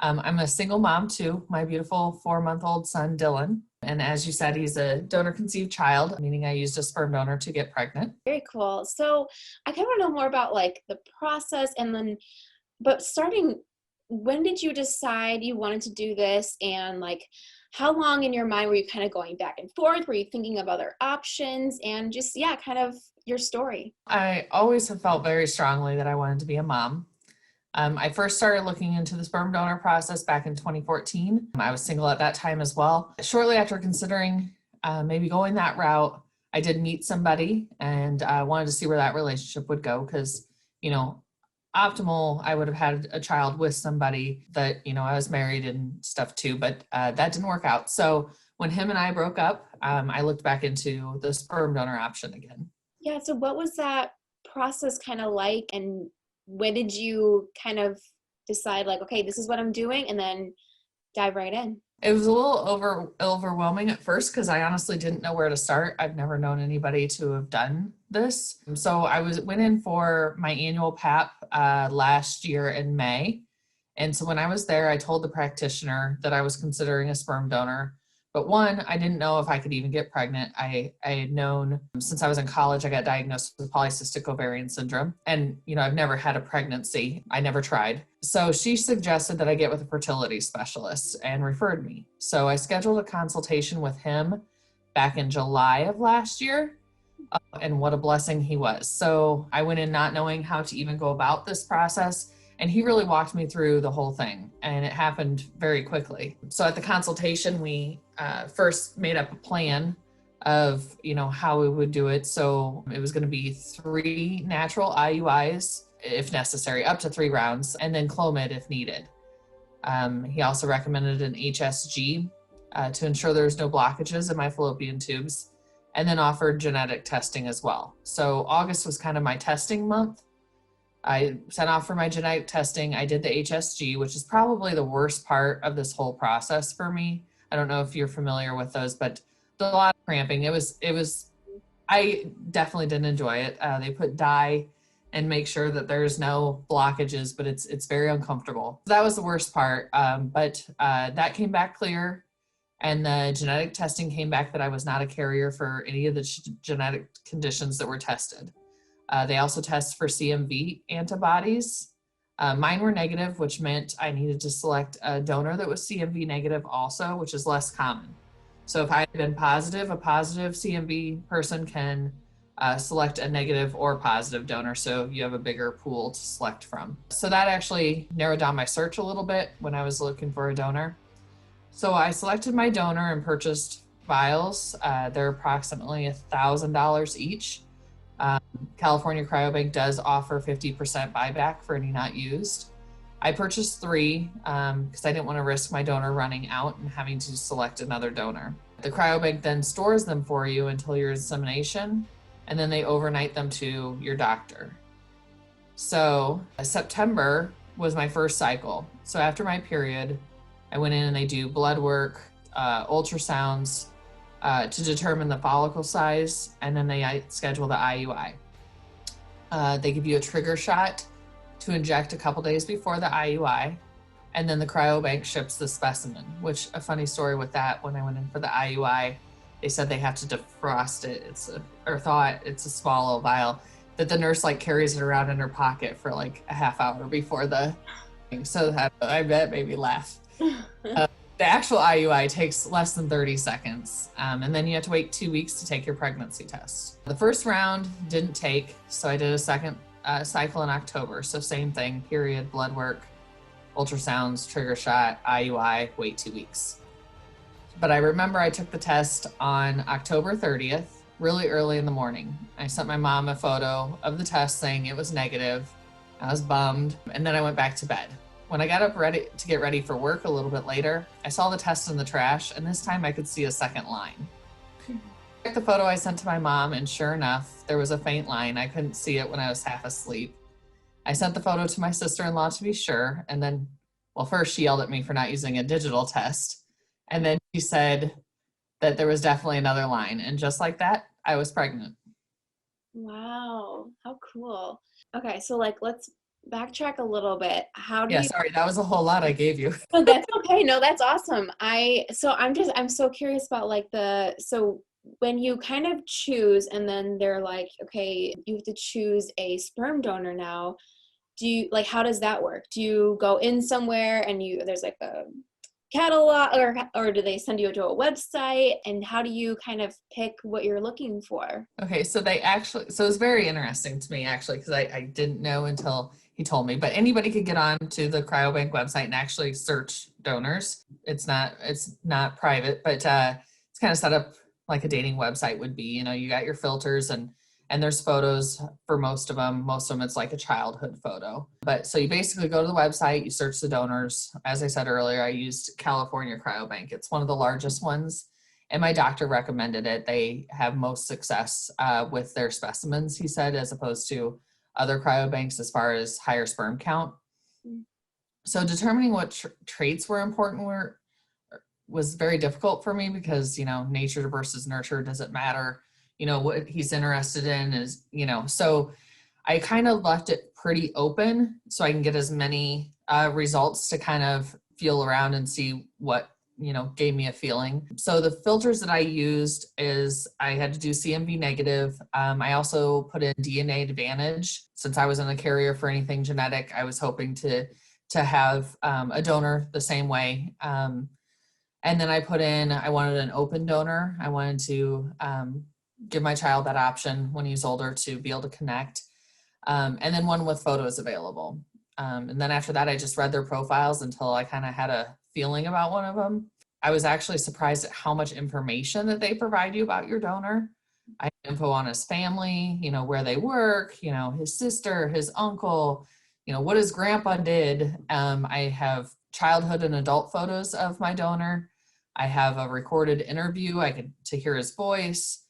I'm a single mom too, my beautiful 4-month-old son, Dylan. And as you said, he's a donor conceived child, meaning I used a sperm donor to get pregnant. Very cool. So I kind of want to know more about like the process and then, but starting, when did you decide you wanted to do this? And like, how long in your mind were you kind of going back and forth? Were you thinking of other options? And just, yeah, kind of your story. I always have felt very strongly that I wanted to be a mom. I first started looking into the sperm donor process back in 2014. I was single at that time as well. Shortly after considering maybe going that route, I did meet somebody and I wanted to see where that relationship would go because, you know, optimal, I would have had a child with somebody that, I was married and stuff too, but that didn't work out. So when him and I broke up, I looked back into the sperm donor option again. Yeah. So what was that process kind of like? And when did you kind of decide like, okay, this is what I'm doing, and then dive right in? It was a little overwhelming at first because I honestly didn't know where to start. I've never known anybody to have done this. So went in for my annual PAP last year in May. And so when I was there, I told the practitioner that I was considering a sperm donor. But one, I didn't know if I could even get pregnant. I had known since I was in college, I got diagnosed with polycystic ovarian syndrome. And, I've never had a pregnancy. I never tried. So she suggested that I get with a fertility specialist and referred me. So I scheduled a consultation with him back in July of last year. And what a blessing he was. So I went in not knowing how to even go about this process. And he really walked me through the whole thing, and it happened very quickly. So at the consultation, we first made up a plan of, how we would do it. So it was going to be 3 natural IUIs, if necessary, up to 3 rounds, and then Clomid if needed. He also recommended an HSG to ensure there's no blockages in my fallopian tubes, and then offered genetic testing as well. So August was kind of my testing month. I sent off for my genetic testing. I did the HSG, which is probably the worst part of this whole process for me. I don't know if you're familiar with those, but a lot of cramping. I definitely didn't enjoy it. They put dye and make sure that there's no blockages, but it's very uncomfortable. That was the worst part. But that came back clear. And the genetic testing came back that I was not a carrier for any of the genetic conditions that were tested. They also test for CMV antibodies. Mine were negative, which meant I needed to select a donor that was CMV negative also, which is less common. So if I had been positive, a positive CMV person can select a negative or positive donor, so you have a bigger pool to select from. So that actually narrowed down my search a little bit when I was looking for a donor. So I selected my donor and purchased vials. They're approximately $1,000 each. California Cryobank does offer 50% buyback for any not used. I purchased 3 because I didn't want to risk my donor running out and having to select another donor. The cryobank then stores them for you until your insemination, and then they overnight them to your doctor. So September was my first cycle. So after my period, I went in and they do blood work, ultrasounds, to determine the follicle size, and then they schedule the IUI. They give you a trigger shot to inject a couple days before the IUI, and then the cryobank ships the specimen, which a funny story with that, when I went in for the IUI, they said they have to defrost it. It's a small little vial that the nurse carries it around in her pocket for a half hour before the thing. So that, I bet, made me laugh. The actual IUI takes less than 30 seconds, and then you have to wait 2 weeks to take your pregnancy test. The first round didn't take, so I did a second cycle in October. So same thing, period, blood work, ultrasounds, trigger shot, IUI, wait 2 weeks. But I remember I took the test on October 30th, really early in the morning. I sent my mom a photo of the test saying it was negative. I was bummed, and then I went back to bed. When I got up to get ready for work a little bit later, I saw the test in the trash, and this time I could see a second line. I checked the photo I sent to my mom, and sure enough, there was a faint line. I couldn't see it when I was half asleep. I sent the photo to my sister-in-law to be sure, and then, first she yelled at me for not using a digital test, and then she said that there was definitely another line, and just like that, I was pregnant. Wow, how cool. Okay, so let's backtrack a little bit. How do Yeah, you sorry, that was a whole lot I gave you. No, that's okay. No, that's awesome. I'm so curious about like so when you kind of choose and then they're like, okay, you have to choose a sperm donor now. Do you like how does that work? Do you go in somewhere and there's like a catalog, or do they send you to a website, and how do you kind of pick what you're looking for? Okay, so so it's very interesting to me actually, because I didn't know until he told me, but anybody could get on to the cryobank website and actually search donors. It's not private, but it's kind of set up like a dating website would be. You know, you got your filters and there's photos for most of them. Most of them it's like a childhood photo. But so you basically go to the website, you search the donors. As I said earlier, I used California Cryobank. It's one of the largest ones and my doctor recommended it. They have most success with their specimens, he said, as opposed to other cryobanks as far as higher sperm count. Mm. So determining what traits were important was very difficult for me because, you know, nature versus nurture, does it matter? You know, what he's interested in is, you know, so I kind of left it pretty open so I can get as many results to kind of feel around and see what, you know, gave me a feeling. So the filters that I used is I had to do CMV negative. I also put in DNA advantage. Since I wasn't a carrier for anything genetic, I was hoping to have a donor the same way. And then I wanted an open donor. I wanted to give my child that option when he's older to be able to connect. And then one with photos available. And then after that, I just read their profiles until I kind of had a feeling about one of them. I was actually surprised at how much information that they provide you about your donor. I have info on his family, you know, where they work, you know, his sister, his uncle, you know, what his grandpa did. I have childhood and adult photos of my donor. I have a recorded interview. I could to hear his voice.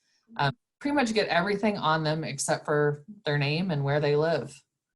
Pretty much get everything on them except for their name and where they live.